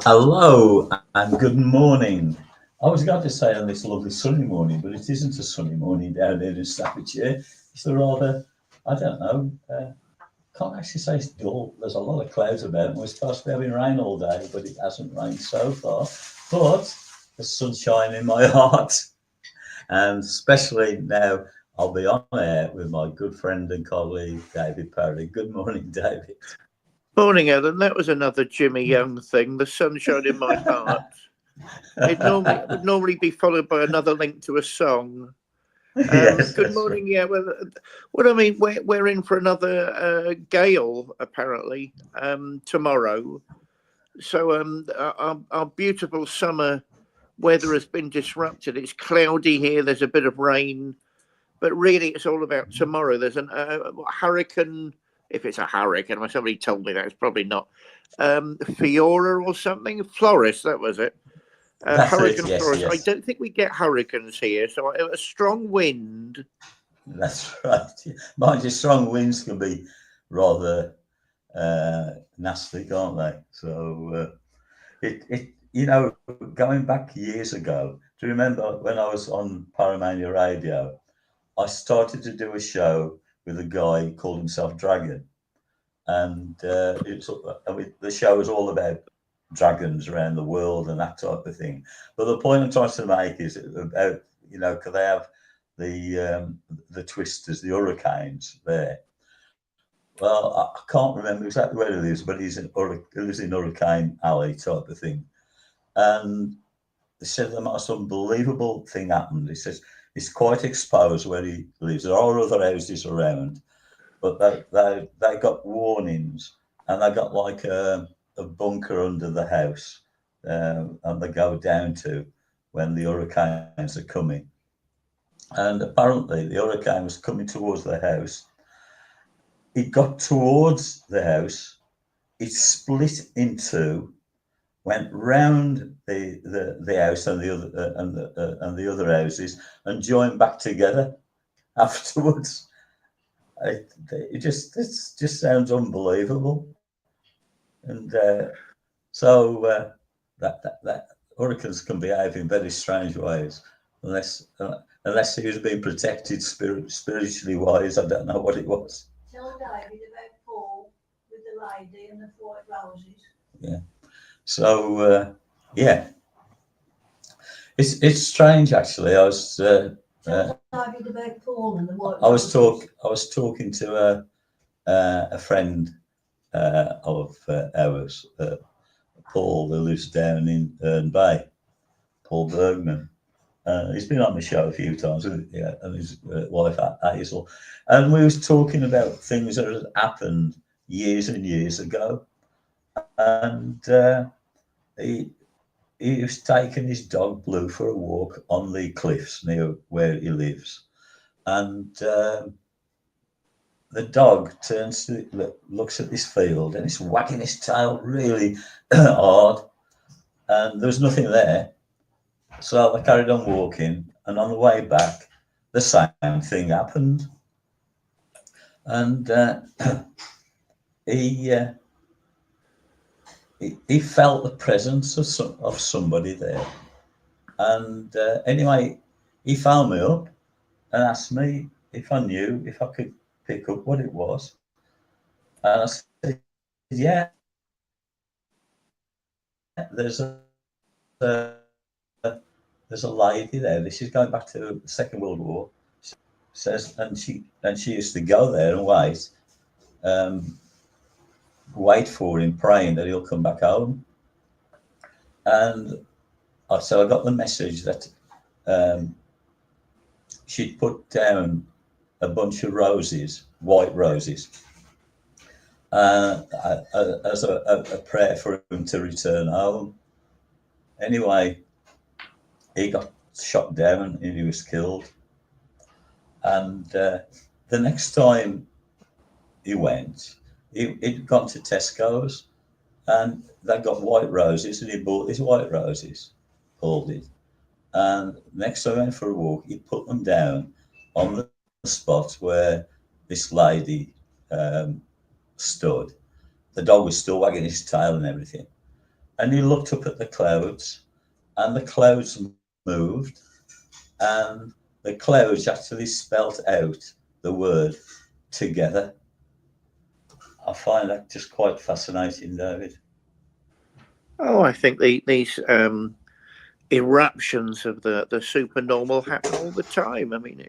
Hello and good morning. I was going to say on this lovely sunny morning, but it isn't a sunny morning down here in Staffordshire. It's a rather, I don't know, can't actually say it's dull. There's a lot of clouds about, and we're supposed to be having rain all day, but it hasn't rained so far. But the sunshine in my heart, and especially now I'll be on air with my good friend and colleague, David Parry. Good morning, David. Morning, Ellen. That was another Jimmy Young thing. The sunshine in my heart. It would normally be followed by another link to a song. Yes, Good that's right. morning. Yeah, well, I mean, we're in for another gale apparently tomorrow. So our beautiful summer weather has been disrupted. It's cloudy here. There's a bit of rain, but really, it's all about tomorrow. There's an hurricane. If it's a hurricane, well, somebody told me that it's probably not. Fiora or something. Floris, that was it. That's it. Hurricane Yes, Floris. I yes. don't think we get hurricanes here. So a strong wind. That's right. Mind you, strong winds can be rather nasty, can't they? So going back years ago, do you remember when I was on Paramania Radio? I started to do a show with a guy called himself Dragon, and the show was all about dragons around the world and that type of thing. But the point I'm trying to make is about could they have the twisters, the hurricanes there? Well, I can't remember exactly where he lives, but he lives in Hurricane Alley type of thing. And they said the most unbelievable thing happened. He says it's quite exposed where he lives. There are other houses around, but they got warnings, and they got like a bunker under the house, and they go down to when the hurricanes are coming. And apparently, the hurricane was coming towards the house. It got towards the house. It split in two, went round the house and the other houses, and joined back together afterwards. It just sounds unbelievable, and that hurricanes can behave in very strange ways, unless unless he was being protected spiritually wise. I don't know what it was. Tell David about Paul with the lady and the white roses. Yeah. So yeah, it's strange actually. Tell David about Paul and the white I roses. I was talking to a friend of ours, Paul, who lives down in Herne Bay, Paul Bergman. He's been on the show a few times, yeah, and his wife Hazel, and we was talking about things that had happened years and years ago, and he he was taking his dog Blue for a walk on the cliffs near where he lives, and the dog turns to looks at this field, and it's wagging his tail really hard, and there was nothing there. So they carried on walking, and on the way back, the same thing happened, and he, uh, he felt the presence of somebody there. And anyway, he phoned me up and asked me if I knew if I could pick up what it was. And I said, yeah, there's a lady there. This is going back to the Second World War. Says, and she used to go there and um, wait for him, praying that he'll come back home. And so I got the message that um, she'd put down a bunch of roses, white roses, as a prayer for him to return home. Anyway, he got shot down and he was killed. And the next time he went, he'd gone to Tesco's and they got white roses, and he bought these white roses, Paul did. And next time I went for a walk, he put them down on the spot where this lady um, stood. The dog was still wagging his tail and everything. and he looked up at the clouds, and the clouds moved, and the clouds actually spelt out the word together. I find that just quite fascinating, David. Oh, I think these eruptions of the supernormal happen all the time. I mean,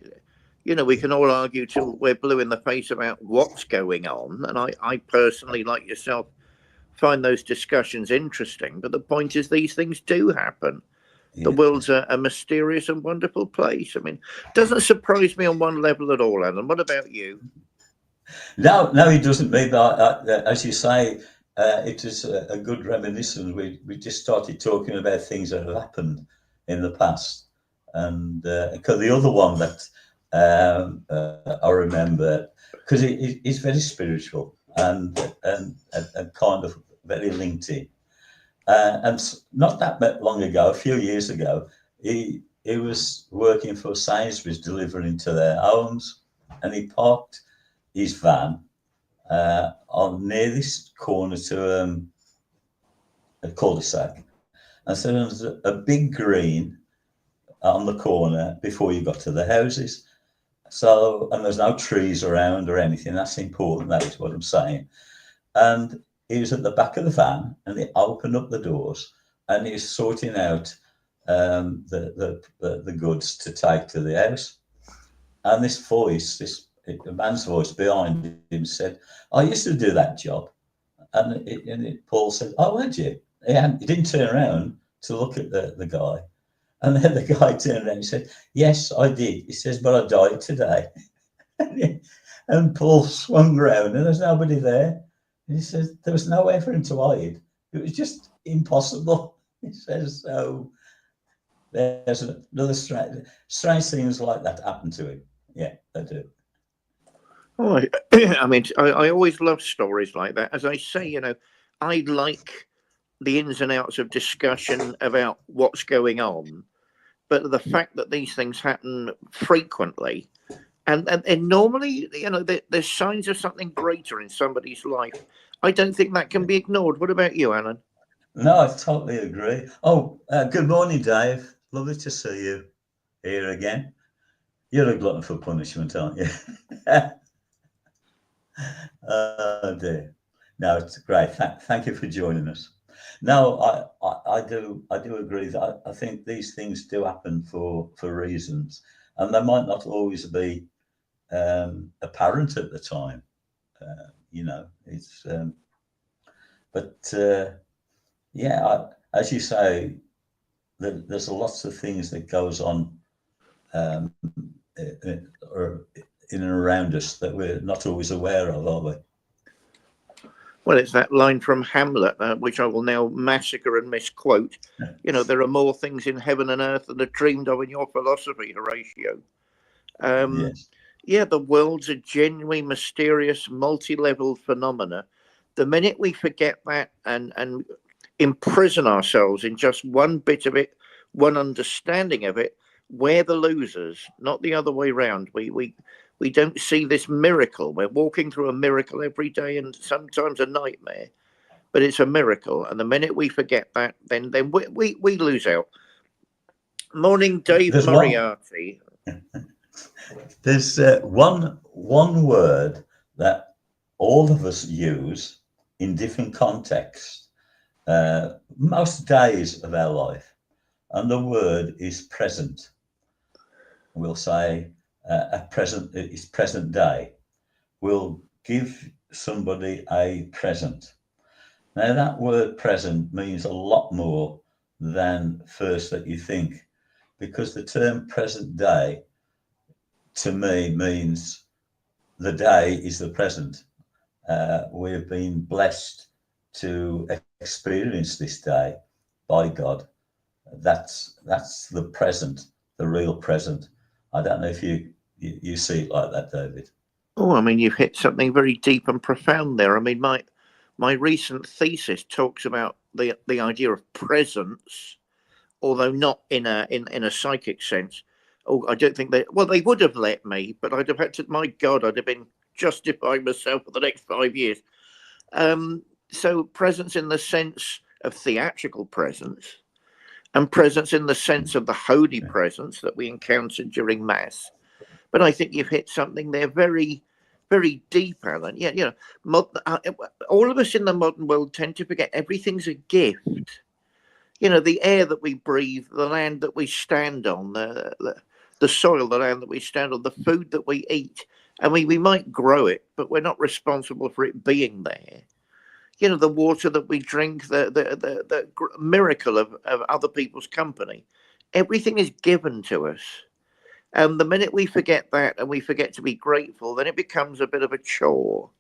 we can all argue till we're blue in the face about what's going on, and I personally, like yourself, find those discussions interesting. But the point is, these things do happen. The Yeah. world's a mysterious and wonderful place. I mean, doesn't surprise me on one level at all, Alan. What about you? No, it doesn't. Maybe, as you say, it is a good reminiscence. We just started talking about things that have happened in the past, and because the other one that I remember, because it's very spiritual and kind of very linked in. Not that long ago, a few years ago, he was working for Sainsbury's delivering to their homes, and he parked his van on near this corner to a cul-de-sac. And so there was a big green on the corner before you got to the houses. So, and there's no trees around or anything. That's important. That is what I'm saying. And he was at the back of the van, and he opened up the doors, and he was sorting out the goods to take to the house. And this voice, a man's voice behind him said, "I used to do that job." Paul said, "Oh, had you?" He didn't turn around to look at the guy. And then the guy turned around and said, "Yes, I did." He says, "But I died today." And Paul swung around, and there's nobody there. And he says, there was nowhere for him to hide. It was just impossible. He says, so there's another strange things like that happen to him. Yeah, they do. Oh, I mean, I always love stories like that. As I say, I like the ins and outs of discussion about what's going on, but the fact that these things happen frequently, and normally, there's signs of something greater in somebody's life. I don't think that can be ignored. What about you, Alan? No, I totally agree. Oh, good morning, Dave. Lovely to see you here again. You're a glutton for punishment, aren't you? Oh dear. No, it's great. Thank you for joining us. No, I do agree that I think these things do happen for reasons, and they might not always be apparent at the time. It's but yeah, as you say, there's lots of things that goes on um, or in and around us that we're not always aware of, are we? Well, it's that line from Hamlet, which I will now massacre and misquote. There are more things in heaven and earth than are dreamed of in your philosophy, Horatio. Yes. Yeah, the world's a genuinely mysterious, multi-level phenomena. The minute we forget that and imprison ourselves in just one bit of it, one understanding of it, we're the losers, not the other way round. We don't see this miracle. We're walking through a miracle every day, and sometimes a nightmare, but it's a miracle. And the minute we forget that, then we lose out. Morning, Dave There's one. Moriarty. There's one word that all of us use in different contexts, most days of our life, and the word is present. We'll say a present is present day. We'll give somebody a present. Now that word present means a lot more than first that you think, because the term present day to me means the day is the present. We've been blessed to experience this day by God. That's the present, the real present. I don't know if you see it like that, David. Oh, I mean, you've hit something very deep and profound there. I mean, my recent thesis talks about the idea of presence, although not in a psychic sense. Oh, I don't think they would have let me, but I'd have had to. My God, I'd have been justifying myself for the next 5 years. So presence in the sense of theatrical presence and presence in the sense of the holy presence that we encountered during Mass. But I think you've hit something there very, very deep, Alan. Yeah, all of us in the modern world tend to forget everything's a gift. The air that we breathe, the land that we stand on, the soil, the land that we stand on, the food that we eat. I mean, we might grow it, but we're not responsible for it being there. The water that we drink, the miracle of other people's company. Everything is given to us. And the minute we forget that and we forget to be grateful, then it becomes a bit of a chore.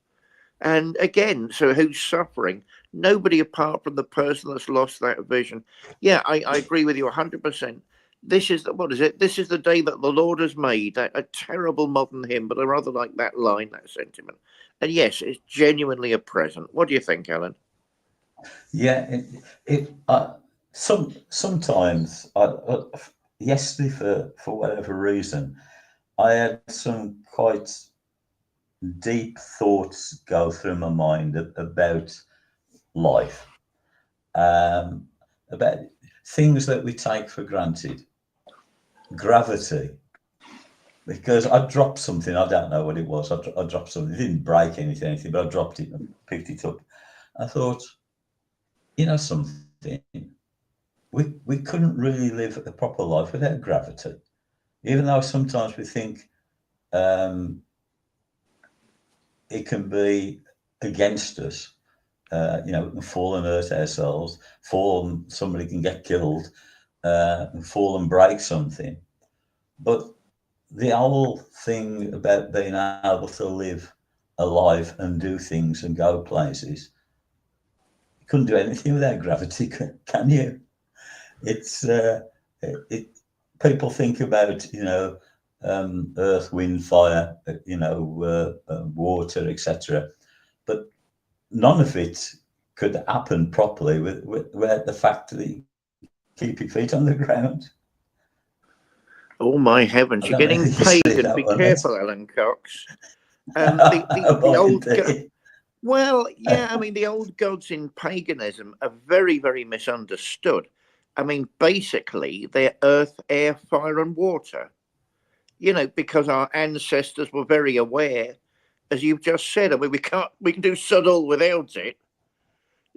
And again, so who's suffering? Nobody apart from the person that's lost that vision. Yeah, I agree with you 100%. This is what is it? This is the day that the Lord has made. A terrible modern hymn, but I rather like that line, that sentiment. And yes, it's genuinely a present. What do you think, Alan? Yeah, sometimes yesterday for whatever reason, I had some quite deep thoughts go through my mind about life, um, about things that we take for granted, gravity. Because I dropped something, I don't know what it was. I dropped something. It didn't break anything, but I dropped it and picked it up. I thought, something, we couldn't really live a proper life without gravity. Even though sometimes we think um, it can be against us. We can fall and hurt ourselves, fall and somebody can get killed, and fall and break something. But the whole thing about being able to live alive and do things and go places, you couldn't do anything without gravity, can you? It's it. People think about earth, wind, fire, water, etc. But none of it could happen properly without the fact that you keep your feet on the ground. Oh my I heavens! You're don't know getting if you see pagan. that Be one. That's careful, Alan Cox. The old. Well, yeah, I mean, the old gods in paganism are very, very misunderstood. I mean, basically, they're earth, air, fire, and water. Because our ancestors were very aware, as you've just said. I mean, we can do sod all without it.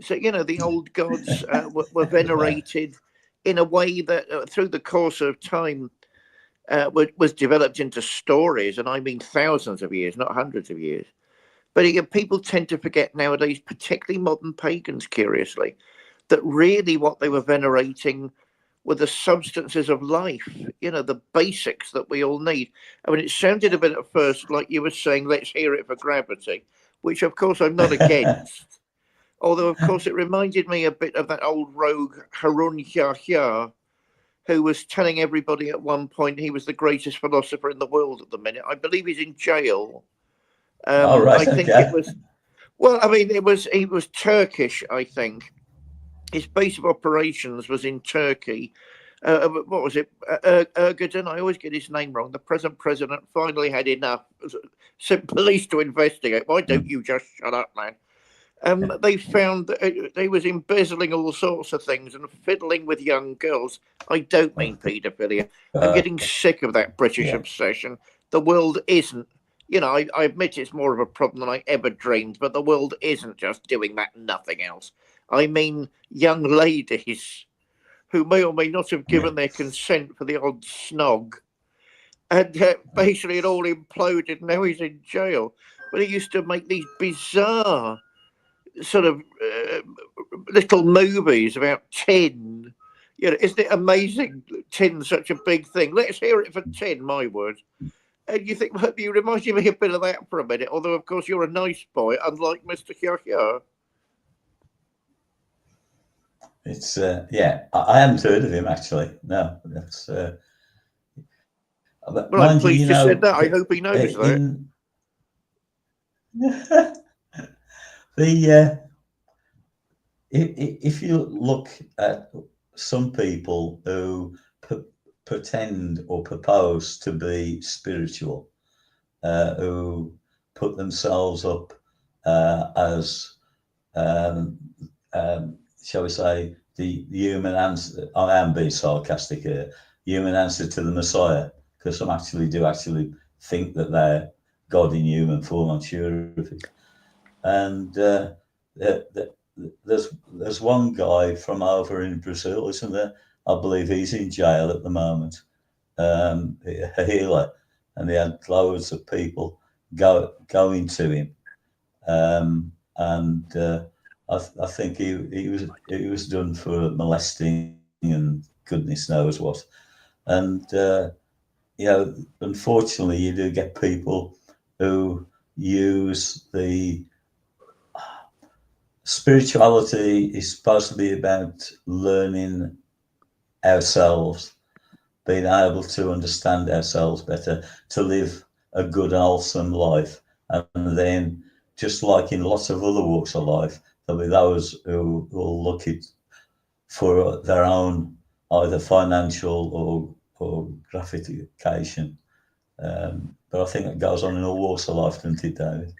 So, the old gods were venerated in a way that, through the course of time, was developed into stories, and I mean thousands of years, not hundreds of years. But again, people tend to forget nowadays, particularly modern pagans, curiously, that really what they were venerating were the substances of life, the basics that we all need. I mean, it sounded a bit at first like you were saying, let's hear it for gravity, which of course I'm not against. Although, of course, it reminded me a bit of that old rogue Harun Yahya, who was telling everybody at one point he was the greatest philosopher in the world at the minute. I believe he's in jail. All I right, think it okay. was. Well, I mean, he was Turkish, I think. His base of operations was in Turkey. What was it? Erdogan. I always get his name wrong. The present president finally had enough. Sent police to investigate. Why don't you just shut up, man? They found that he was embezzling all sorts of things and fiddling with young girls. I don't mean paedophilia. I'm getting sick of that British Yeah. obsession. The world isn't. I admit it's more of a problem than I ever dreamed, but the world isn't just doing that and nothing else. I mean, young ladies who may or may not have Yeah. given their consent for the odd snog. And basically, it all imploded. Now he's in jail. But he used to make these bizarre sort of little movies about tin. Isn't it amazing? Tin's such a big thing. Let's hear it for tin, my word. And you think, well, you remind me a bit of that for a minute. Although, of course, you're a nice boy, unlike Mr. Yahya. It's I hadn't heard of him actually. No, that's but Well, I'm mind you, pleased you said that. I hope he knows that. in the if you look at some people who pretend or propose to be spiritual, who put themselves up as um, shall we say, the human answer. I am being sarcastic here. Human answer to the Messiah, because some actually do think that they're God in human form. I'm sure of it. And there's one guy from over in Brazil, isn't there? I believe he's in jail at the moment, a healer, and he had loads of people going to him, and I think he was done for molesting and goodness knows what, and unfortunately, you do get people who use the spirituality is supposed to be about learning ourselves, being able to understand ourselves better, to live a good, wholesome life. And then, just like in lots of other walks of life, there'll be those who will look it for their own either financial or gratification. But I think it goes on in all walks of life, doesn't it, David?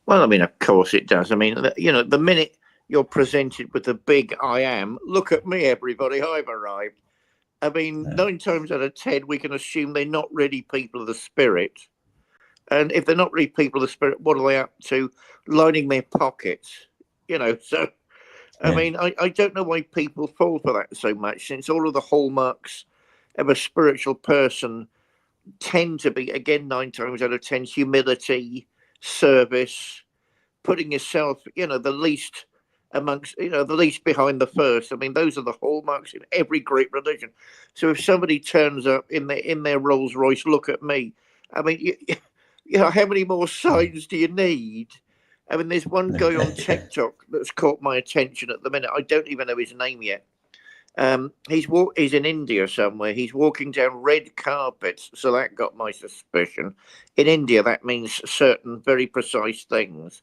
Well, I mean, of course it does. I mean, the minute you're presented with the big "I am," look at me, everybody, I've arrived. I mean, Yeah. 9 times out of 10, we can assume they're not really people of the spirit. And if they're not really people of the spirit, what are they up to? Lining their pockets, So, I Yeah. mean, I don't know why people fall for that so much, since all of the hallmarks of a spiritual person tend to be, again, 9 times out of 10, humility, service, putting yourself, the least amongst, the least behind the first. I mean, those are the hallmarks in every great religion. So if somebody turns up in their Rolls Royce, look at me. I mean, how many more signs do you need? I mean, there's one guy on TikTok that's caught my attention at the minute. I don't even know his name yet. He's in India somewhere. He's walking down red carpets, so that got my suspicion. In India, that means certain very precise things,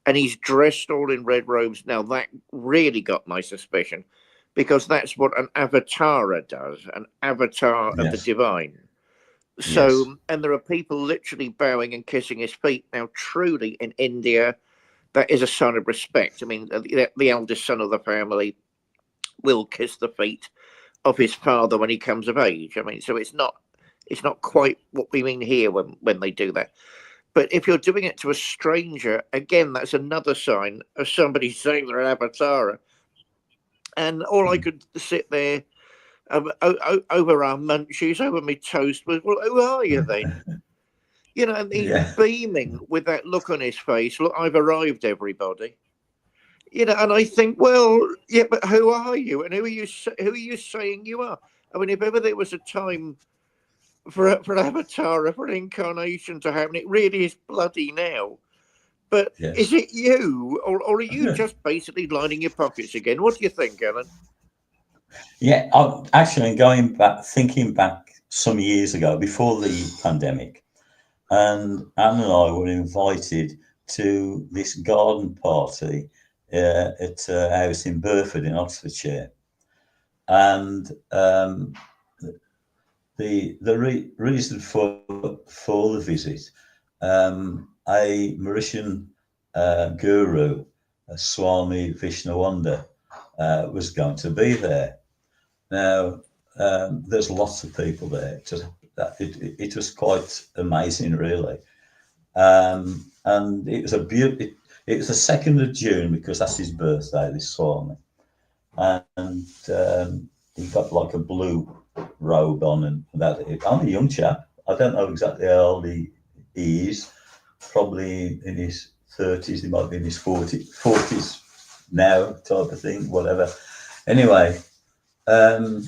and he's dressed all in red robes. Now that really got my suspicion, because that's what an avatara does, an avatar of the Yes. divine. Yes. So, and there are people literally bowing and kissing his feet. Now, truly, in India, that is a sign of respect. I mean, the eldest son of the family will kiss the feet of his father when he comes of age. I mean, so it's not quite what we mean here when they do that. But if you're doing it to a stranger, again, that's another sign of somebody saying they're an avatar. And all I could sit there over our munchies, over my toast, was, well, who are you then? And he's Yeah. beaming with that look on his face. Look, I've arrived, everybody. And I think, well, yeah, but who are you, and who are you saying you are? I mean, if ever there was a time for an avatar, for an incarnation to happen, it really is bloody now. But Yes. is it you, or are you just basically lining your pockets again? What do you think, Alan? Yeah, actually thinking back some years ago, before the pandemic, and Anne and I were invited to this garden party at a house in Burford in Oxfordshire, and the reason for the visit, a Mauritian guru, Swami Vishnawanda, was going to be there. Now, there's lots of people there. It was quite amazing, really. And it was it was the 2nd of June, because that's his birthday, this Swami. And he got like a blue robe on and that. I'm a young chap. I don't know exactly how old he is. Probably in his 30s. He might be in his 40s now, type of thing, whatever. Anyway, a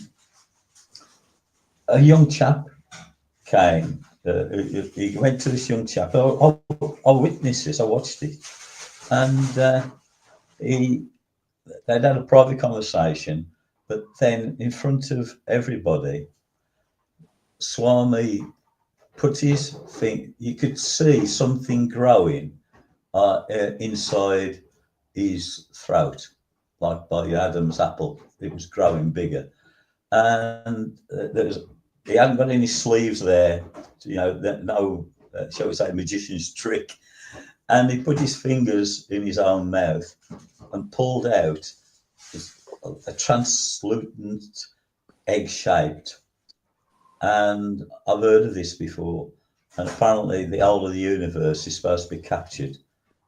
young chap came. He went to this young chap. I witnessed this. I watched it, and they'd had a private conversation. But then, in front of everybody, Swami put his thing. You could see something growing inside his throat, like by Adam's apple. It was growing bigger, and he hadn't got any sleeves there. No, shall we say, magician's trick. And he put his fingers in his own mouth and pulled out a translucent, egg-shaped, and I've heard of this before. And apparently, the whole of the universe is supposed to be captured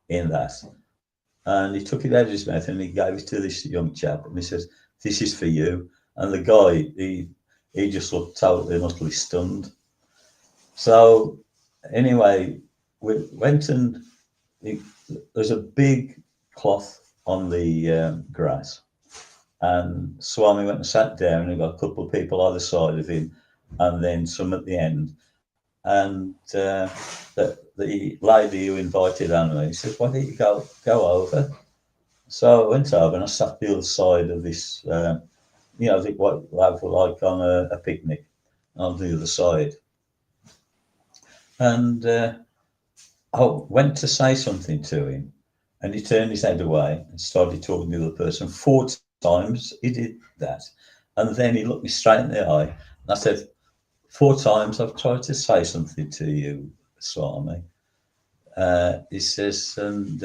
in that. And he took it out of his mouth and he gave it to this young chap, and he says, "This is for you." And the guy, he just looked totally and utterly stunned. So anyway, we went and there's a big cloth on the grass, and Swami went and sat down, and he got a couple of people either side of him, and then some at the end. And the lady who invited Anna, he said, "Why don't you go over?" So I went over and I sat the other side of this, I think what like on a picnic on the other side. And I went to say something to him, and he turned his head away and started talking to the other person. 4 times he did that. And then he looked me straight in the eye, and I said, "4 times I've tried to say something to you, Swami." He says, "And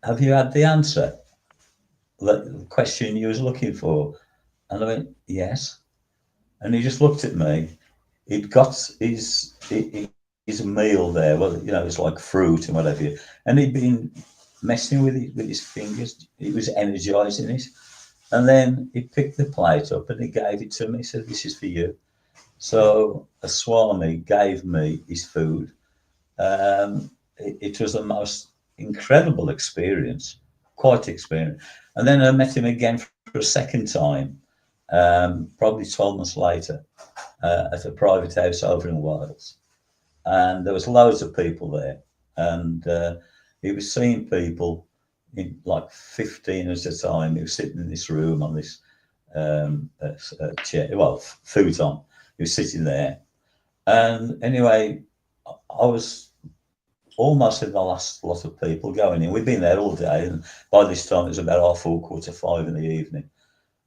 have you had the answer? The question you was looking for?" And I went, "Yes." And he just looked at me. He'd got his meal there. Well, it's like fruit and whatever. And he'd been messing with his fingers. He was energizing it. And then he picked the plate up and he gave it to me. He said, "This is for you." So a Swami gave me his food. It was the most incredible experience, quite experience. And then I met him again for a second time, probably 12 months later, at a private house over in Wales. And there was loads of people there. And he was seeing people in like 15 at a time. He was sitting in this room on this chair, well, futon. He was sitting there. And anyway, I was almost in the last lot of people going in. We'd been there all day, and by this time it was about 4:30, 5:45 in the evening.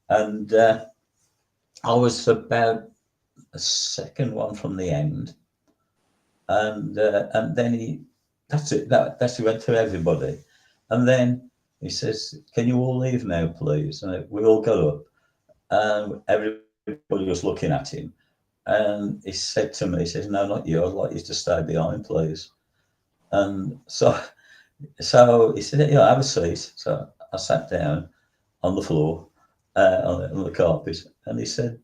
And I was about a second one from the end, and then that's it. That's he went to everybody, and then he says, "Can you all leave now, please?" And we all got up, and everybody was looking at him, and he said to me, he says, "No, not you. I'd like you to stay behind, please." And so he said, "Yeah, have a seat." So I sat down on the floor, on the carpet, and he said,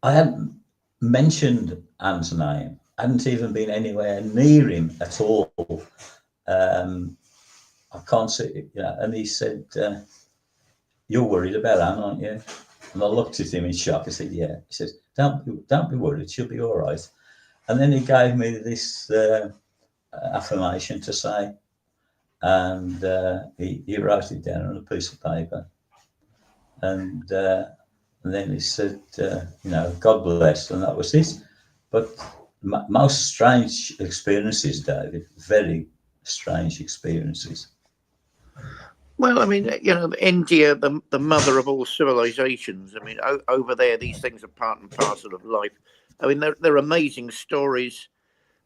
I hadn't mentioned Anne's name. I hadn't even been anywhere near him at all. I can't see, and he said, "You're worried about Anne, aren't you?" And I looked at him in shock. I said, "Yeah." He says, don't be worried. She'll be all right." And then he gave me this affirmation to say, and he wrote it down on a piece of paper. And then he said, "God bless," and that was it. But most strange experiences, David, very strange experiences. Well, I mean, India, the mother of all civilizations. I mean, over there, these things are part and parcel of life. I mean, they're amazing stories,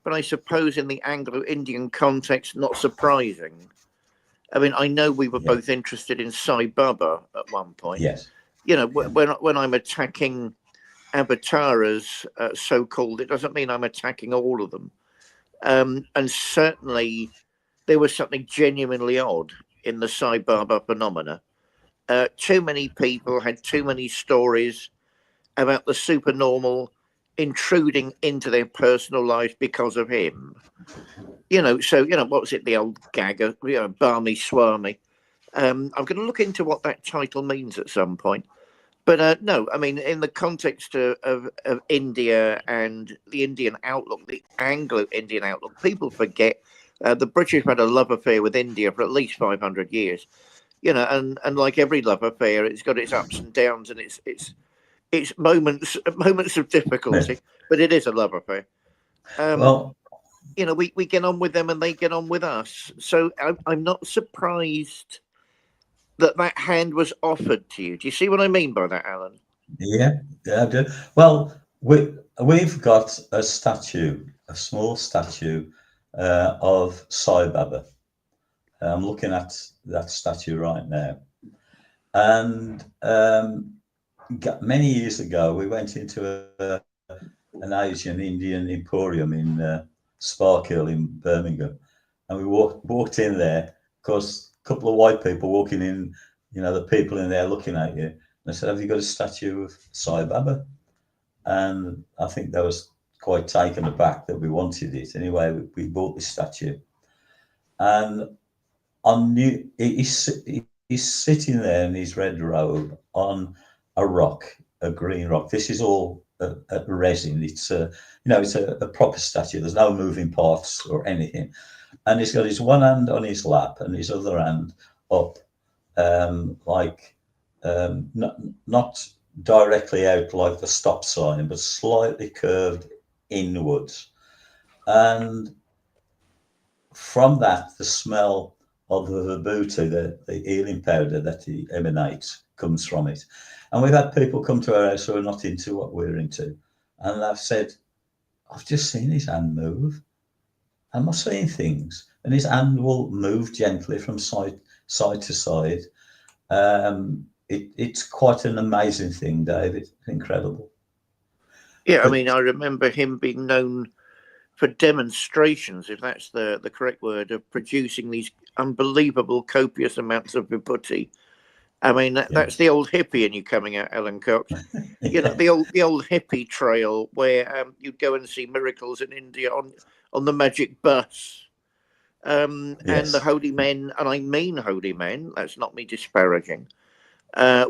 but I suppose in the Anglo-Indian context, not surprising. I mean, I know we were both interested in Sai Baba at one point. Yes. When I'm attacking avatars, so-called, it doesn't mean I'm attacking all of them. And certainly there was something genuinely odd in the Sai Baba phenomena. Too many people had too many stories about the supernormal intruding into their personal life because of him. What was it, the old gag, Barmy Swami. I'm going to look into what that title means at some point. But no, I mean, in the context of India and the Indian outlook, the Anglo-Indian outlook, people forget the British had a love affair with India for at least 500 years. And like every love affair, it's got its ups and downs and it's moments of difficulty, but it is a love affair. We get on with them and they get on with us. So I'm not surprised that hand was offered to you. Do you see what I mean by that, Alan? Yeah, I do. Well, we've got a statue, a small statue of Sai Baba, I'm looking at that statue right now. And many years ago, we went into an Asian Indian emporium in Sparkhill in Birmingham, and we walked in there. Of course, a couple of white people walking in, the people in there looking at you. And I said, "Have you got a statue of Sai Baba?" And I think they was quite taken aback that we wanted it. Anyway, we bought this statue, and I knew he's sitting there in his red robe on a rock, a green rock. This is all a resin. It's a proper statue. There's no moving parts or anything, and he's got his one hand on his lap and his other hand up, like not directly out like the stop sign, but slightly curved inwards. And from that, the smell of the vibhuti, the healing powder that he emanates, comes from it. And we've had people come to our house who are not into what we're into. And I've said, "I've just seen his hand move. Am I seeing things?" And his hand will move gently from side to side. It's quite an amazing thing, David. It's incredible. Yeah, I But mean, I remember him being known for demonstrations, if that's the correct word, of producing these unbelievable copious amounts of vibhuti. I mean, that's the old hippie in you coming out, Alan Cox. yeah, The old hippie trail where you'd go and see miracles in India on the magic bus. And the yes, holy men, and I mean holy men, that's not me disparaging,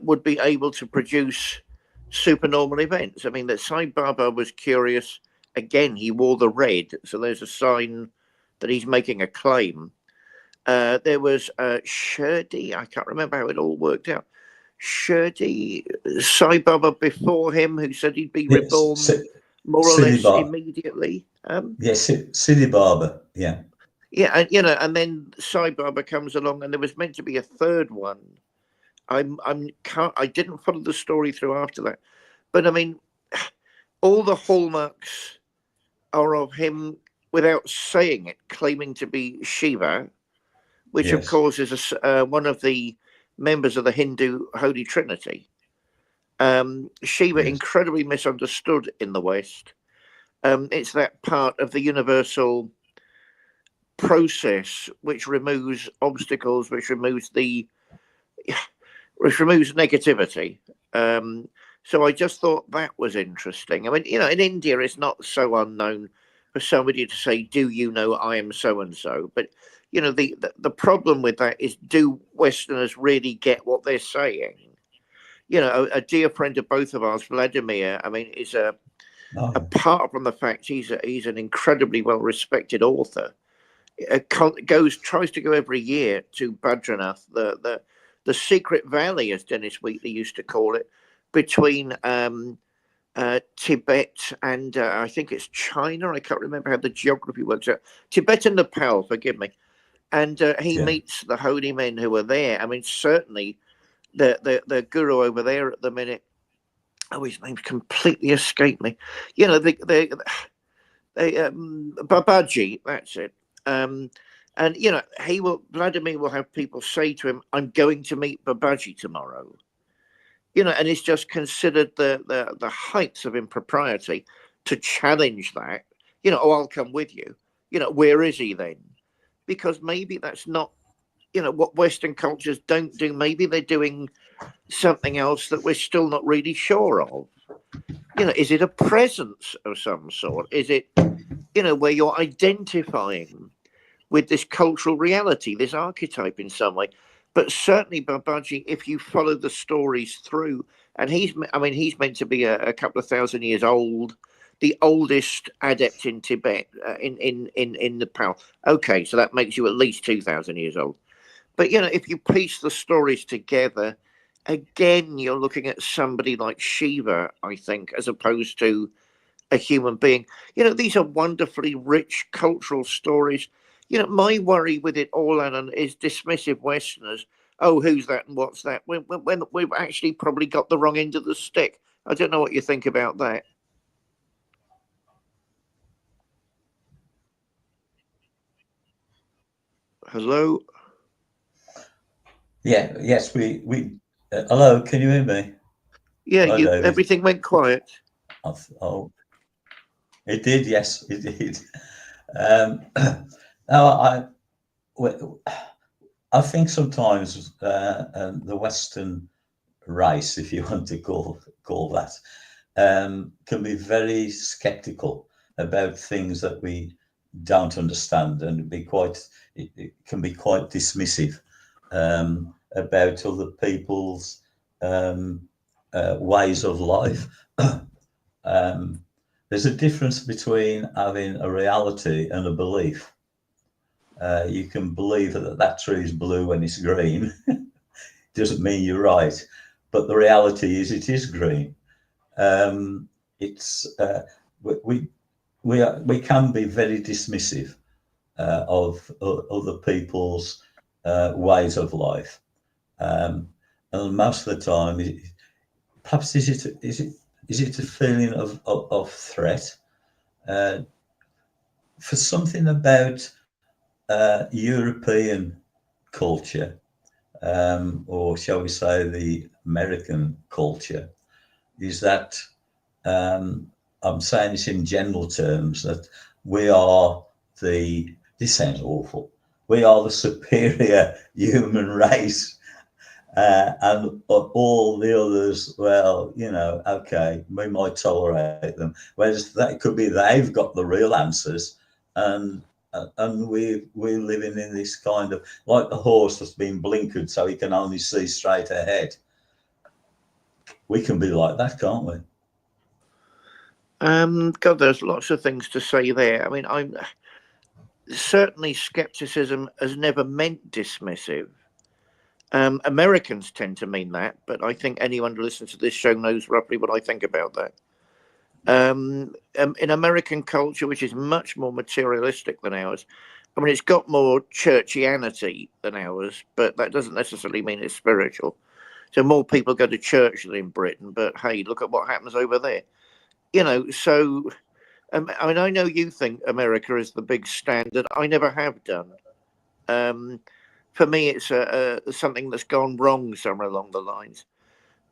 would be able to produce supernormal events. I mean, that Sai Baba was curious. Again, he wore the red, so there's a sign that he's making a claim. There was Shirdi, I can't remember how it all worked out. Shirdi, Sai Baba before him, who said he'd be yes. reborn more or Silly less Bar, immediately. yes, Silly Barber, yeah, Yeah, and then Sai Baba comes along, and there was meant to be a third one. I didn't follow the story through after that, but I mean, all the hallmarks are of him without saying it, claiming to be Shiva, which of yes, course is one of the members of the Hindu Holy Trinity. Shiva yes, incredibly misunderstood in the West. It's that part of the universal process which removes obstacles, which removes negativity. So I just thought that was interesting. I mean, in India, it's not so unknown for somebody to say, "Do you know I am so and so?" But the problem with that is, do Westerners really get what they're saying? A dear friend of both of ours, Vladimir. I mean, is oh, yeah. apart from the fact he's an incredibly well respected author. Tries to go every year to Badrinath, the secret valley, as Dennis Wheatley used to call it, between Tibet and I think it's China. I can't remember how the geography works out. Tibet and Nepal, forgive me. And he Yeah. meets the holy men who are there. I mean, certainly the guru over there at the minute. Oh, his name's completely escaped me. Babaji. That's it. And Vladimir will have people say to him, "I'm going to meet Babaji tomorrow." And it's just considered the heights of impropriety to challenge that. "Oh, I'll come with you." Where is he then? Because maybe that's not, what Western cultures don't do. Maybe they're doing something else that we're still not really sure of. Is it a presence of some sort? Is it, where you're identifying with this cultural reality, this archetype in some way? But certainly Babaji, if you follow the stories through, and he's meant to be a couple of thousand years old, the oldest adept in Tibet, in Nepal. Okay, so that makes you at least 2,000 years old. But if you piece the stories together, again, you're looking at somebody like Shiva, I think, as opposed to a human being. These are wonderfully rich cultural stories. My worry with it all, Alan, is dismissive Westerners. "Oh, who's that and what's that?" When we've actually probably got the wrong end of the stick. I don't know what you think about that. Hello? Yeah, yes, hello, can you hear me? Yeah, Hello, you David. everything went quiet. Oh, it did, yes, it did. No, w- I think sometimes the Western race, if you want to call that, can be very skeptical about things that we don't understand, and it can be quite dismissive about other people's um, ways of life. um, there's a difference between having a reality and a belief. You can believe that that tree is blue when it's green. Doesn't mean you're right, but the reality is it is green. Um, it's we we can be very dismissive of other people's ways of life, um, and most of the time, perhaps is it a feeling of threat uh, for something about European culture, or shall we say the American culture, is that um, I'm saying this in general terms, that we are this sounds awful, we are the superior human race. And all the others, well, okay, we might tolerate them. Whereas that could be they've got the real answers, and we're living in this kind of like the horse that's been blinkered so he can only see straight ahead. We can be like that, can't we? God, there's lots of things to say there. I mean, I'm certainly skepticism has never meant dismissive. Americans tend to mean that, but I think anyone who listens to this show knows roughly what I think about that. In American culture, which is much more materialistic than ours, I mean, it's got more churchianity than ours, but that doesn't necessarily mean it's spiritual. So more people go to church than in Britain, but hey, look at what happens over there. So I mean, I know you think America is the big standard. I never have done. Um, for me, it's something that's gone wrong somewhere along the lines,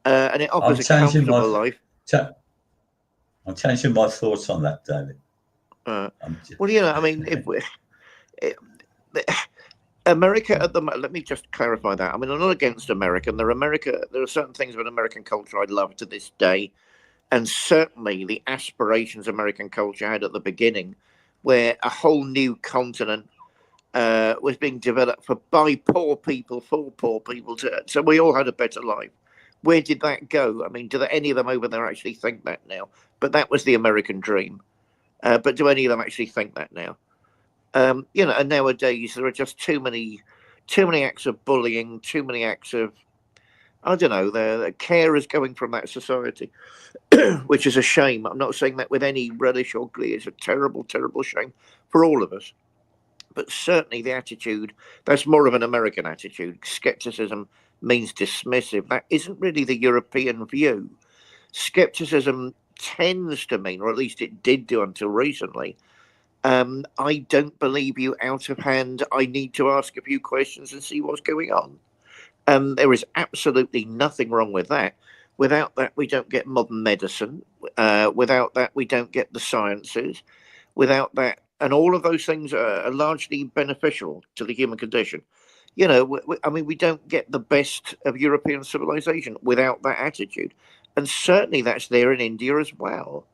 and it offers I'm a changing my comfortable life. I'm changing my thoughts on that, David. Uh, I'm, well, I mean, if we, it, America at the let me just clarify that. I mean, I'm not against America. There are certain things about American culture I love to this day, and certainly the aspirations American culture had at the beginning, where a whole new continent was being developed by poor people for poor people, so we all had a better life. Where did that go? I mean, do any of them over there actually think that now? But that was the American dream. But do any of them actually think that now? And nowadays there are just too many acts of bullying, too many acts of, I don't know, the care is going from that society, which is a shame. I'm not saying that with any relish or glee. It's a terrible, terrible shame for all of us. But certainly the attitude, that's more of an American attitude. Skepticism means dismissive. That isn't really the European view. Skepticism tends to mean, or at least it did do until recently, I don't believe you out of hand. I need to ask a few questions and see what's going on. There is absolutely nothing wrong with that. Without that, we don't get modern medicine. Without that, we don't get the sciences. Without that, and all of those things are largely beneficial to the human condition. I mean, we don't get the best of European civilization without that attitude. And certainly that's there in India as well.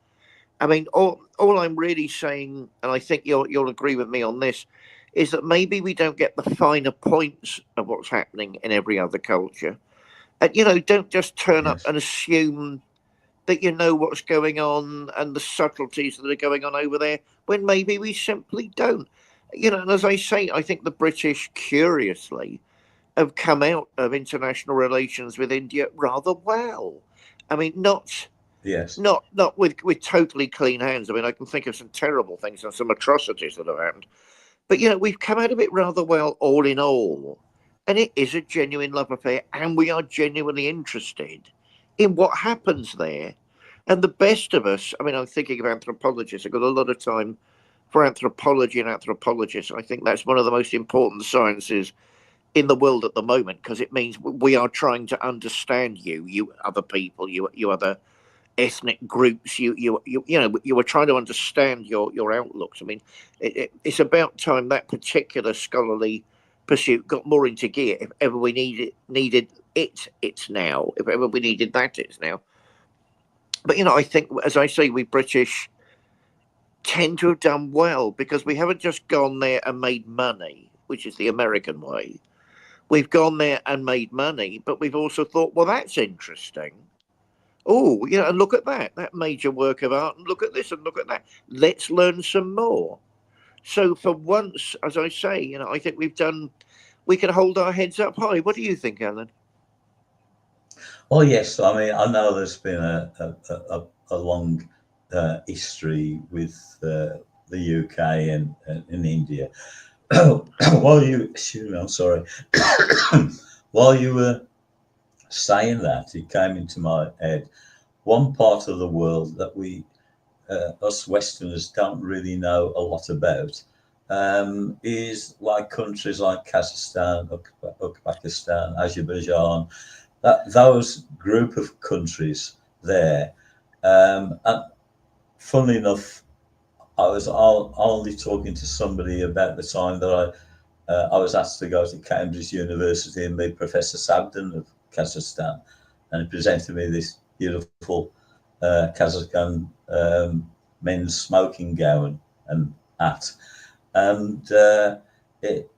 I mean, all I'm really saying, and I think you'll agree with me on this, is that maybe we don't get the finer points of what's happening in every other culture. And don't just turn up yes, and assume that you know what's going on and the subtleties that are going on over there, when maybe we simply don't. And as I say, I think the British, curiously, have come out of international relations with India rather well. I mean, yes, not with totally clean hands. I mean, I can think of some terrible things and some atrocities that have happened. But we've come out of it rather well, all in all. And it is a genuine love affair, and we are genuinely interested in what happens there. And the best of us, I mean, I'm thinking of anthropologists. I've got a lot of time for anthropology and anthropologists. I think that's one of the most important sciences in the world at the moment, because it means we are trying to understand you other people, you other ethnic groups, you know, you were trying to understand your outlooks. I mean, it's about time that particular scholarly pursuit got more into gear. If ever we needed it, it's now. If ever we needed that, it's now. But you know, I think, as I say, we British tend to have done well because we haven't just gone there and made money, which is the American way. We've gone there and made money, but we've also thought, well, that's interesting. Oh, you know, and look at that major work of art, and look at this, and look at that. Let's learn some more. So for once, as I say, you know, I think we can hold our heads up high. What do you think, Alan? Well, yes. I mean, I know there's been a long history with the UK and in India. While you, excuse me, I'm sorry. While you were saying that, it came into my head. One part of the world that we, us Westerners, don't really know a lot about is like countries like Kazakhstan, Uzbekistan, Azerbaijan, that those group of countries there. And funnily enough, I was only talking to somebody about the time that I was asked to go to Cambridge University and meet Professor Sabdan of Kazakhstan, and he presented me this beautiful Kazakh men's smoking gown and hat, and it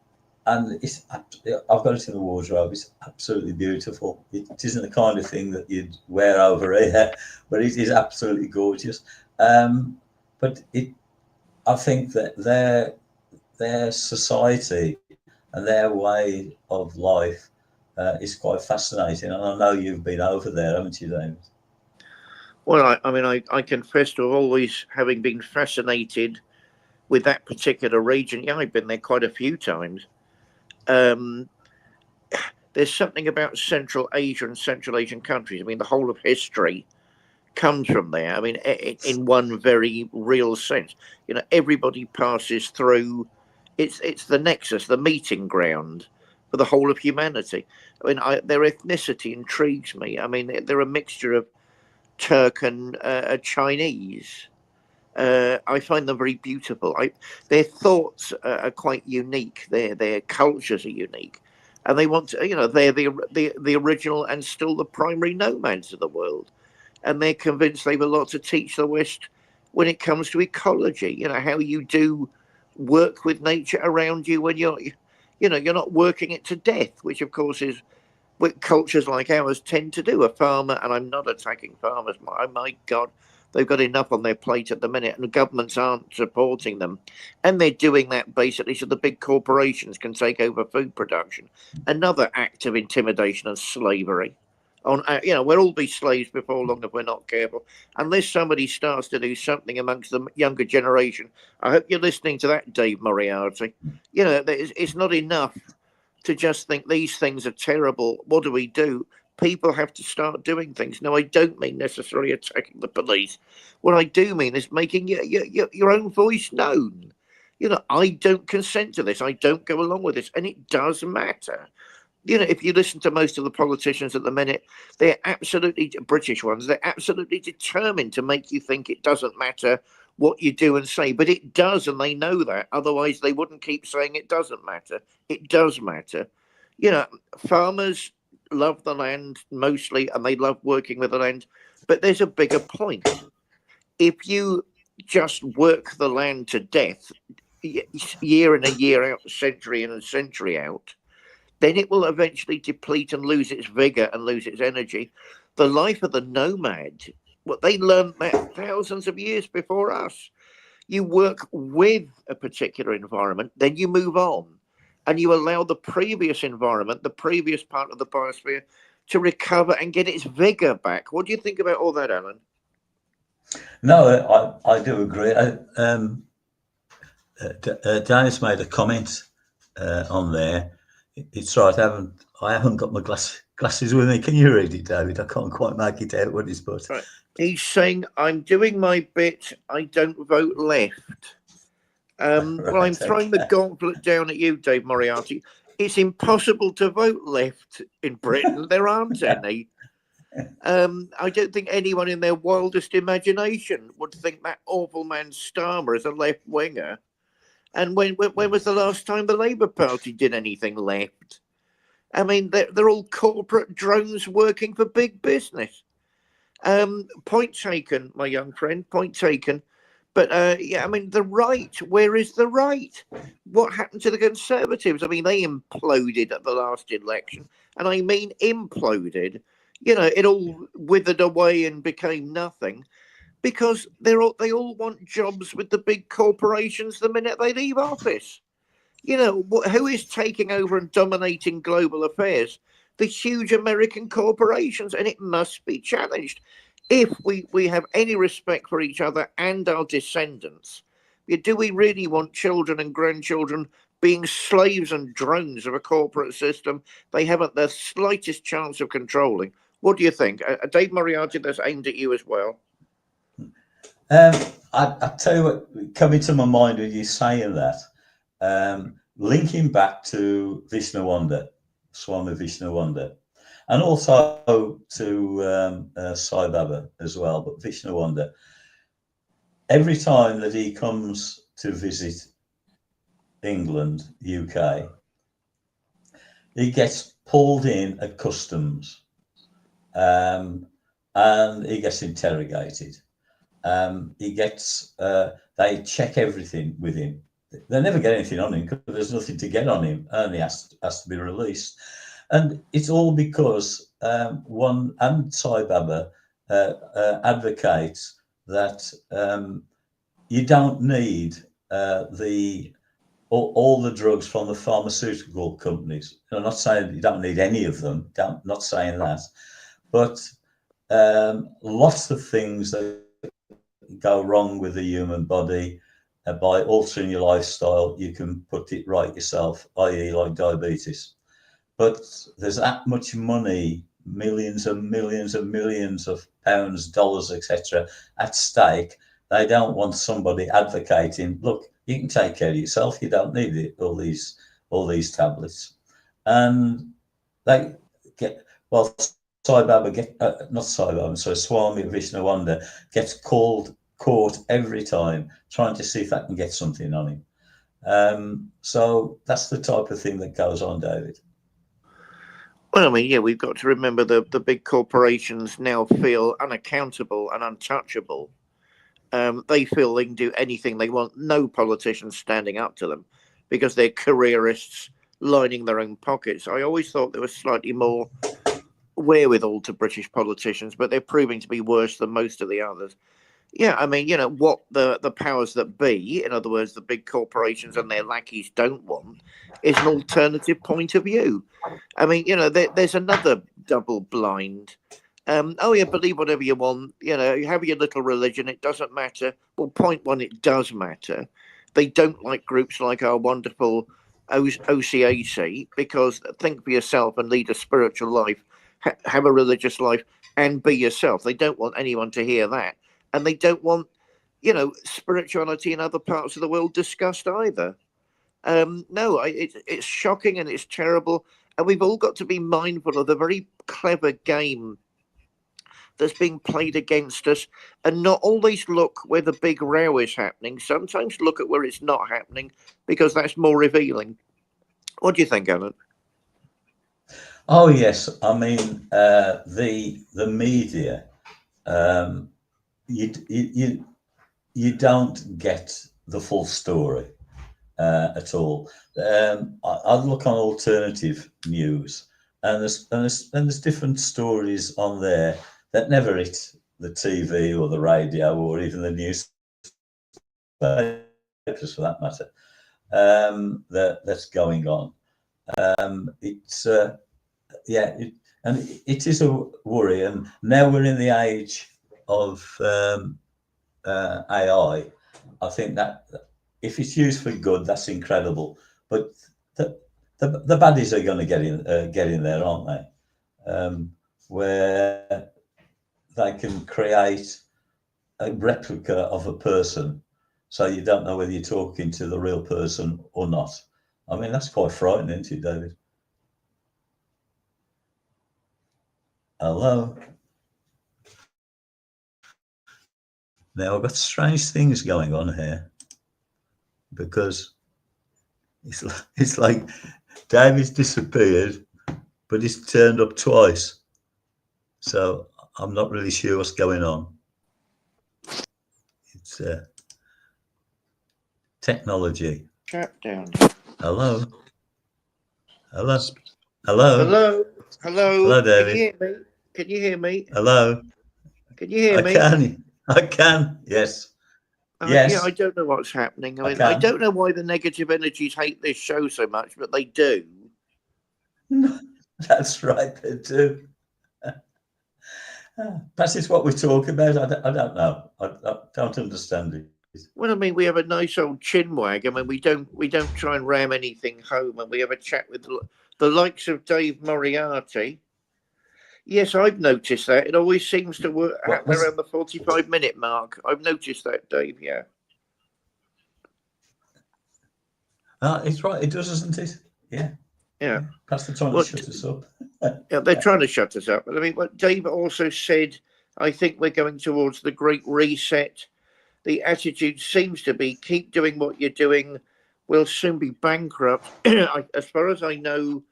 it's I've got it in the wardrobe. It's absolutely beautiful. It isn't the kind of thing that you'd wear over here, but it is absolutely gorgeous. But I think that their society and their way of life is quite fascinating. And I know you've been over there, haven't you, David? Well, I mean, I confess to always having been fascinated with that particular region. Yeah, I've been there quite a few times. Um, there's something about Central Asia and Central Asian countries. I mean, the whole of history comes from there. I mean, in one very real sense, you know, everybody passes through. It's the nexus, the meeting ground for the whole of humanity. I mean, their ethnicity intrigues me. I mean, they're a mixture of Turk and Chinese. I find them very beautiful. Their thoughts are quite unique. Their cultures are unique, and they want to. You know, they're the original and still the primary nomads of the world, and they're convinced they've a lot to teach the West when it comes to ecology. You know, how you do work with nature around you when you know, you're not working it to death, which of course is what cultures like ours tend to do. A farmer, and I'm not attacking farmers, my God, they've got enough on their plate at the minute, and governments aren't supporting them. And they're doing that basically so the big corporations can take over food production. Another act of intimidation and slavery. You know, we'll all be slaves before long if we're not careful. Unless somebody starts to do something amongst the younger generation. I hope you're listening to that, Dave Moriarty. You know, it's not enough to just think these things are terrible. What do we do? People have to start doing things. Now, I don't mean necessarily attacking the police. What I do mean is making your own voice known. You know, I don't consent to this. I don't go along with this. And it does matter. You know, if you listen to most of the politicians at the minute, they're absolutely British ones. They're absolutely determined to make you think it doesn't matter what you do and say, but it does, and they know that. Otherwise, they wouldn't keep saying it doesn't matter. It does matter. You know, farmers love the land mostly, and they love working with the land. But there's a bigger point. If you just work the land to death, year in and year out, century in and century out, then it will eventually deplete and lose its vigor and lose its energy. The life of the nomad, what they learned that thousands of years before us. You work with a particular environment, then you move on, and you allow the previous environment, the previous part of the biosphere, to recover and get its vigor back. What do you think about all that, Alan? No, I do agree. Dennis made a comment on there. It's right. I haven't got my glasses with me. Can you read it, David? I can't quite make it out what he's put. Right. He's saying, "I'm doing my bit. I don't vote left." Right, Well, I'm throwing the okay. gauntlet down at you, Dave Moriarty. it's impossible to vote left in Britain. There aren't any. I don't think anyone in their wildest imagination would think that awful man Starmer is a left winger. And when was the last time the Labour Party did anything left? I mean, they're all corporate drones working for big business. Point taken, my young friend, point taken. But yeah, I mean, the right, where is the right? What happened to the Conservatives? I mean, they imploded at the last election, and I mean imploded. You know, it all withered away and became nothing because they all want jobs with the big corporations the minute they leave office. You know, who is taking over and dominating global affairs? The huge American corporations, and it must be challenged. If we have any respect for each other and our descendants, do we really want children and grandchildren being slaves and drones of a corporate system they haven't the slightest chance of controlling? What do you think? Dave Moriarty, that's aimed at you as well. I tell you what, coming to my mind when you saying that, linking back to Vishnawanda, Swami Vishnawanda, and also to Sai Baba as well, but Vishnawanda, every time that he comes to visit England, UK, he gets pulled in at customs, and he gets interrogated. He gets, they check everything with him. They never get anything on him because there's nothing to get on him, and he has to be released. And it's all because one and Sai Baba advocates that you don't need all the drugs from the pharmaceutical companies. I'm not saying you don't need any of them. Not saying that, but lots of things that go wrong with the human body. By altering your lifestyle, you can put it right yourself, i.e. like diabetes. But there's that much money, millions and millions and millions of pounds, dollars, etc., at stake. They don't want somebody advocating, look, you can take care of yourself, you don't need it, all these tablets. And they get, well, Sai Baba not Sai Baba, sorry, Swami Vishnawanda gets caught every time trying to see if I can get something on him. So that's the type of thing that goes on, David. Well, I mean, yeah, we've got to remember the big corporations now feel unaccountable and untouchable. They feel they can do anything they want, no politicians standing up to them because they're careerists lining their own pockets. I always thought there was slightly more wherewithal to British politicians, but they're proving to be worse than most of the others. Yeah, I mean, you know, what the powers that be, in other words, the big corporations and their lackeys don't want is an alternative point of view. I mean, you know, there's another double blind. Oh, yeah, believe whatever you want. You know, you have your little religion. It doesn't matter. Well, point one, it does matter. They don't like groups like our wonderful OCAC because think for yourself and lead a spiritual life, have a religious life and be yourself. They don't want anyone to hear that. And they don't want, you know, spirituality in other parts of the world discussed either. No, it's shocking and it's terrible. And we've all got to be mindful of the very clever game that's being played against us and not always look where the big row is happening. Sometimes look at where it's not happening because that's more revealing. What do you think, Alan? Oh, yes. I mean, the media, you don't get the full story at all. I look on alternative news, and there's different stories on there that never hit the TV or the radio or even the newspapers for that matter. That's going on. It's yeah, and it is a worry. And now we're in the age of AI. I think that if it's used for good, that's incredible. But the baddies are going to get in there, aren't they? Where they can create a replica of a person, so you don't know whether you're talking to the real person or not. I mean, that's quite frightening, isn't it, David? Hello. Now, I've got strange things going on here because it's like David's disappeared, but he's turned up twice. So I'm not really sure what's going on. It's technology. Chat down. Hello. Hello. Hello. Hello. Hello. Hello, Can you David. hear me? Can you hear me? Hello. Can you hear I me? can. I can. Yes. Yeah, I Yes. don't know what's happening. I I mean, I can. don't know why the negative energies hate this show so much, but they do. That's right. They do. Perhaps it's what we talk about. I don't know. I don't understand it. Well, I mean, we have a nice old chinwag. I mean, we don't try and ram anything home, and we have a chat with the likes of Dave Moriarty. Yes, I've noticed that. It always seems to work What happen was? around the 45-minute mark. I've noticed that, Dave. Yeah. It's right. It does, doesn't it? Yeah. Yeah. Perhaps they're trying to Well, shut us up. yeah, they're trying to shut us up. But I mean, what Dave also said, I think we're going towards the Great Reset. The attitude seems to be keep doing what you're doing. We'll soon be bankrupt. As far as I know,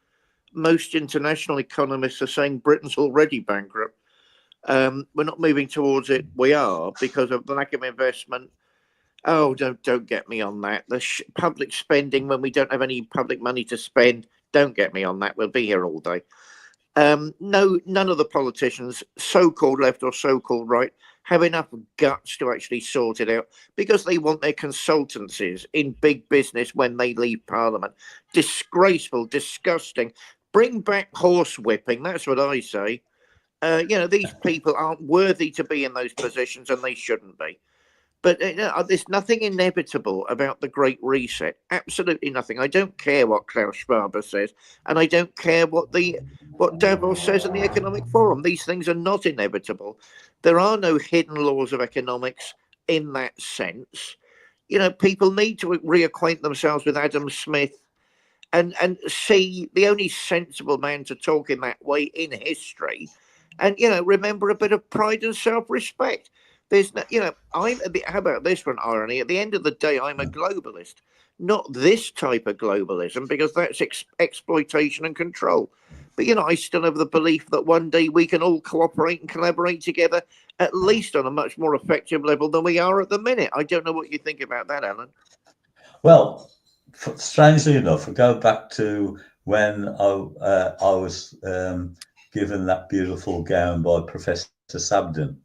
most international economists are saying Britain's already bankrupt. We're not moving towards it. We are because of the lack of investment. Oh, don't get me on that. The public spending when we don't have any public money to spend. Don't get me on that. We'll be here all day. No, none of the politicians, so-called left or so-called right, have enough guts to actually sort it out because they want their consultancies in big business when they leave Parliament. Disgraceful, disgusting. Bring back horse whipping. That's what I say. These people aren't worthy to be in those positions and they shouldn't be. But there's nothing inevitable about the Great Reset. Absolutely nothing. I don't care what Klaus Schwab says, and I don't care what Davos says in the Economic Forum. These things are not inevitable. There are no hidden laws of economics in that sense. People need to reacquaint themselves with Adam Smith and see the only sensible man to talk in that way in history, and remember a bit of pride and self-respect. There's no, how about this for an irony? At the end of the day, I'm a globalist, not this type of globalism because that's exploitation and control. But I still have the belief that one day we can all cooperate and collaborate together, at least on a much more effective level than we are at the minute. I don't know what you think about that, Alan. Well, strangely enough, we go back to when I was given that beautiful gown by Professor Sabden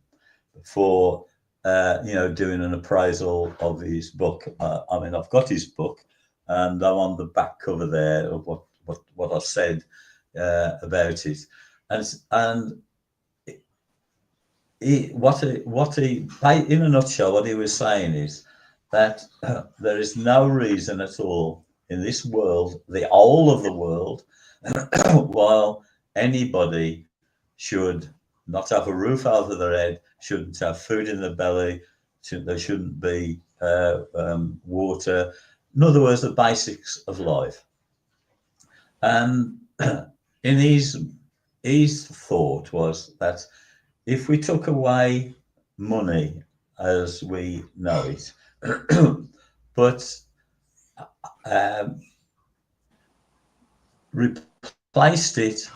for doing an appraisal of his book. I mean, I've got his book, and I'm on the back cover there of what I said about it, and in a nutshell, what he was saying is that there is no reason at all in this world, the whole of the world, while anybody should not have a roof over their head, shouldn't have food in their belly, there shouldn't be water. In other words, the basics of life. And in his thought was that if we took away money as we know it, but replaced it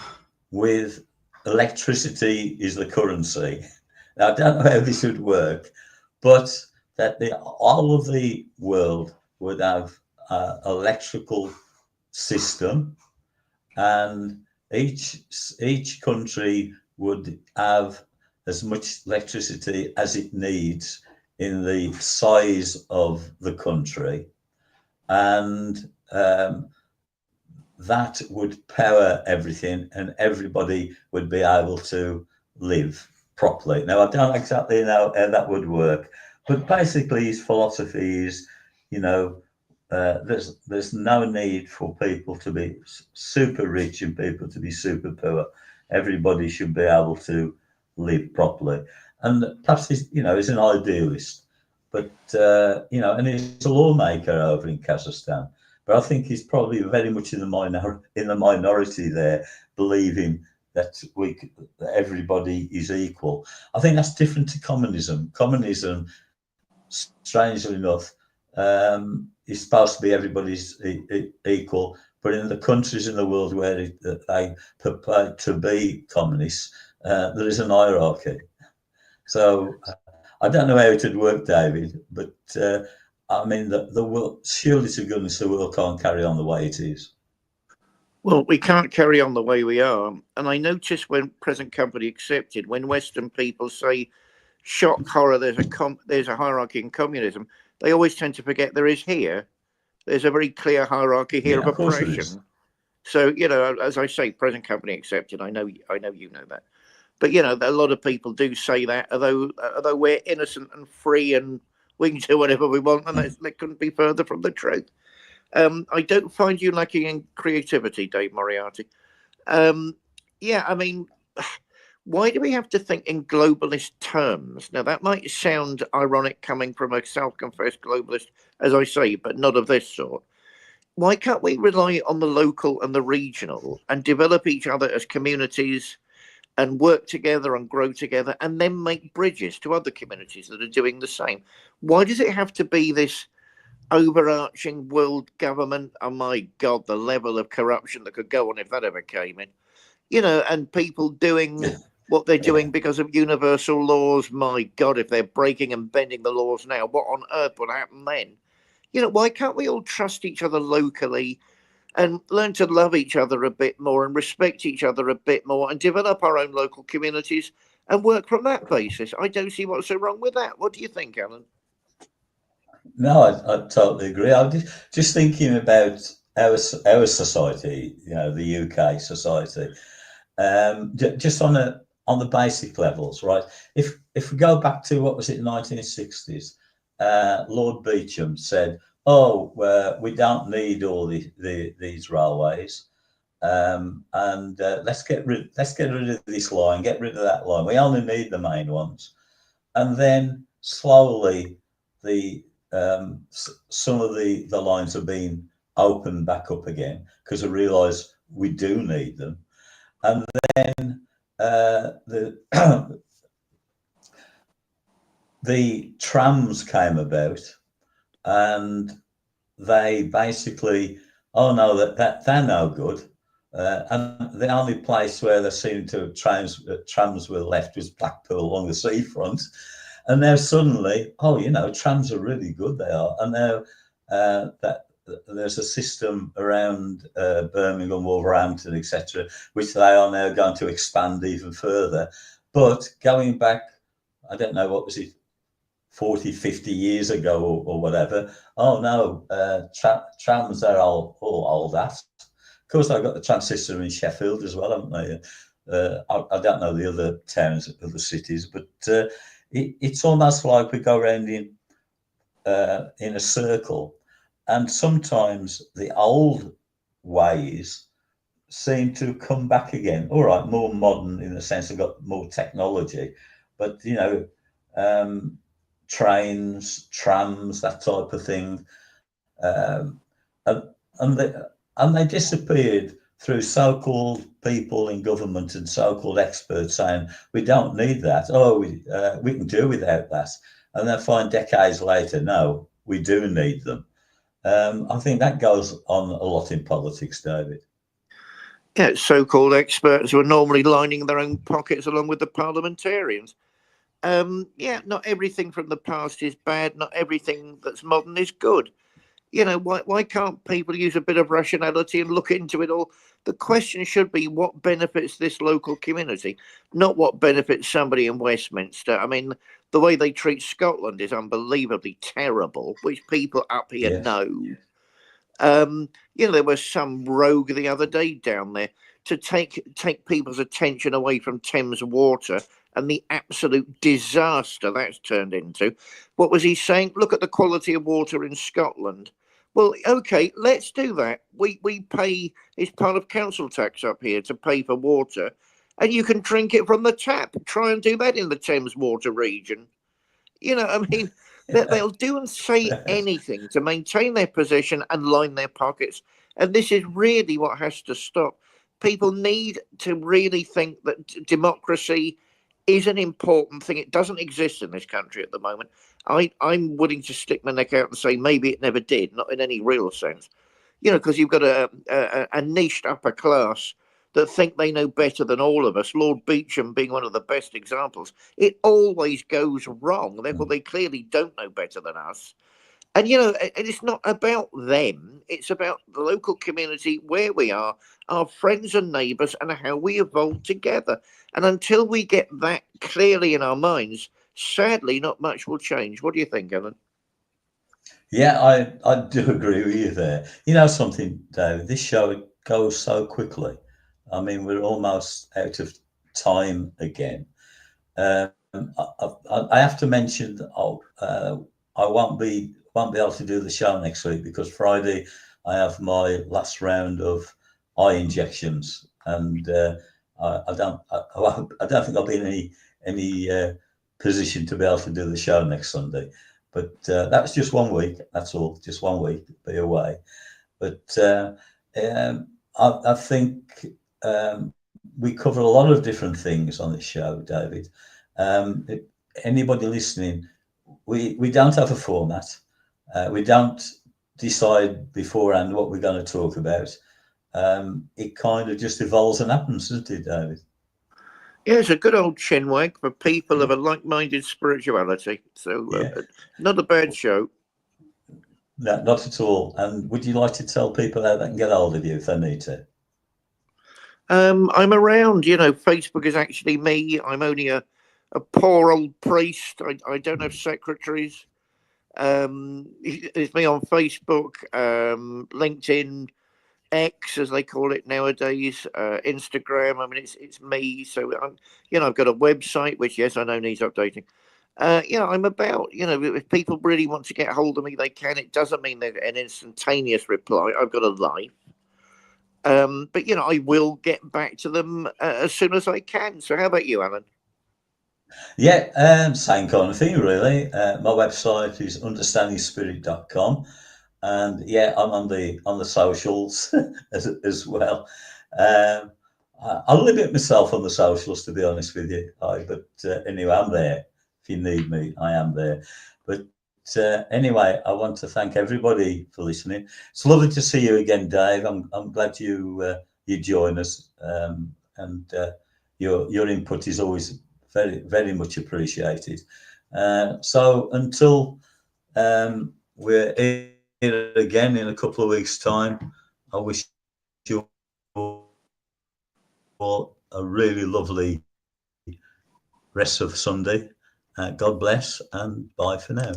with electricity is the currency. Now, I don't know how this would work, but that all of the world would have electrical system, and each country would have as much electricity as it needs in the size of the country, and that would power everything, and everybody would be able to live properly. Now, I don't exactly know how that would work, but basically, his philosophy is, there's no need for people to be super rich and people to be super poor. Everybody should be able to live properly. And perhaps he's an idealist, but and he's a lawmaker over in Kazakhstan. but I think he's probably very much in the minority there, believing that that everybody is equal. I think that's different to communism. Communism, strangely enough, is supposed to be everybody's equal, but in the countries in the world where they purport to be communists, there is an hierarchy. So I don't know how it would work, David, but I mean, the world, surely to goodness, the world can't carry on the way it is. Well, we can't carry on the way we are. And I notice when present company accepted, when Western people say, shock horror, there's a hierarchy in communism, they always tend to forget there is here. There's a very clear hierarchy here Yeah, of of course it is. oppression. So, as I say, present company accepted. I know you know that. But, a lot of people do say that, although we're innocent and free and we can do whatever we want, and that couldn't be further from the truth. I don't find you lacking in creativity, Dave Moriarty. Yeah, I mean, why do we have to think in globalist terms? Now, that might sound ironic coming from a self-confessed globalist, as I say, but not of this sort. Why can't we rely on the local and the regional and develop each other as communities and work together and grow together and then make bridges to other communities that are doing the same? Why does it have to be this overarching world government? Oh my God, the level of corruption that could go on if that ever came in. And people doing what they're Yeah. doing because of universal laws. My God, if they're breaking and bending the laws now, what on earth would happen then? Why can't we all trust each other locally and learn to love each other a bit more and respect each other a bit more and develop our own local communities and work from that basis? I don't see what's so wrong with that. What do you think, Alan? No, I totally agree. I'm just thinking about our society, the UK society, just on the basic levels, right? If we go back to what was it, 1960s, Lord Beecham said, "Oh, we don't need all these railways, and let's get rid of this line, get rid of that line. We only need the main ones." And then slowly, the some of the lines are being opened back up again because I realise we do need them. And then the the trams came about, and they basically, oh no, that they're no good. And the only place where there seemed to trams were left was Blackpool along the seafront. And now suddenly, oh, trams are really good. They are, and now that there's a system around Birmingham, Wolverhampton, etc., which they are now going to expand even further. But going back, I don't know, what was it, 40, 50 years ago or whatever. Oh no, trams are all old ass. Of course, I've got the tram system in Sheffield as well, haven't they? I don't know the other towns, other cities, but it's almost like we go around in a circle, and sometimes the old ways seem to come back again. All right, more modern in the sense they've got more technology, but um, trains, trams, that type of thing, and, and they disappeared through so-called people in government and so-called experts saying we don't need that. Oh, we can do without that, and then find decades later, no, we do need them. I think that goes on a lot in politics, David. Yeah, so-called experts who are normally lining their own pockets along with the parliamentarians. Yeah, not everything from the past is bad. Not everything that's modern is good. Why can't people use a bit of rationality and look into it all? The question should be what benefits this local community, not what benefits somebody in Westminster. I mean, the way they treat Scotland is unbelievably terrible, which people up here Yes. know. There was some rogue the other day down there to take people's attention away from Thames water and the absolute disaster that's turned into. What was he saying? Look at the quality of water in Scotland. Well, okay, let's do that. We pay, it's part of council tax up here to pay for water, and you can drink it from the tap. Try and do that in the Thames water region. I mean, They'll do and say anything to maintain their position and line their pockets. And this is really what has to stop. People need to really think that democracy is an important thing. It doesn't exist in this country at the moment. I'm willing to stick my neck out and say maybe it never did, not in any real sense. Because you've got a niched upper class that think they know better than all of us, Lord Beecham being one of the best examples. It always goes wrong. Therefore, they clearly don't know better than us. And, it's not about them. It's about the local community where we are, our friends and neighbours, and how we evolve together. And until we get that clearly in our minds, sadly, not much will change. What do you think, Ellen? Yeah, I do agree with you there. You know something, David, this show goes so quickly. I mean, we're almost out of time again. Um, I have to mention, I won't be able to do the show next week because Friday I have my last round of eye injections, and I don't think I'll be in any position to be able to do the show next Sunday. But that's just 1 week. That's all. Just 1 week. Be away. But I think we cover a lot of different things on this show, David. If anybody listening, we don't have a format. We don't decide beforehand what we're going to talk about. It kind of just evolves and happens, doesn't it, David? Yeah, it's a good old chinwag for people of a like-minded spirituality. So, Yeah. not a bad show. No, not at all. And would you like to tell people how they can get hold of you if they need to? I'm around. Facebook is actually me. I'm only a poor old priest. I don't have secretaries. It's me on Facebook, LinkedIn, X as they call it nowadays, Instagram. I mean, it's me. So I've got a website which, yes, I know needs updating. I'm about. If people really want to get hold of me, they can. It doesn't mean they're an instantaneous reply. I've got a life. But I will get back to them as soon as I can. So how about you, Alan? Yeah, same kind of thing, really. My website is understandingspirit.com, and yeah, I'm on the socials as well. Um, I limit myself on the socials, to be honest with you. But anyway, I'm there. If you need me, I am there. But anyway, I want to thank everybody for listening. It's lovely to see you again, Dave. I'm glad you join us, and your input is always very, very much appreciated. So until we're here again in a couple of weeks' time, I wish you all a really lovely rest of Sunday. God bless and bye for now.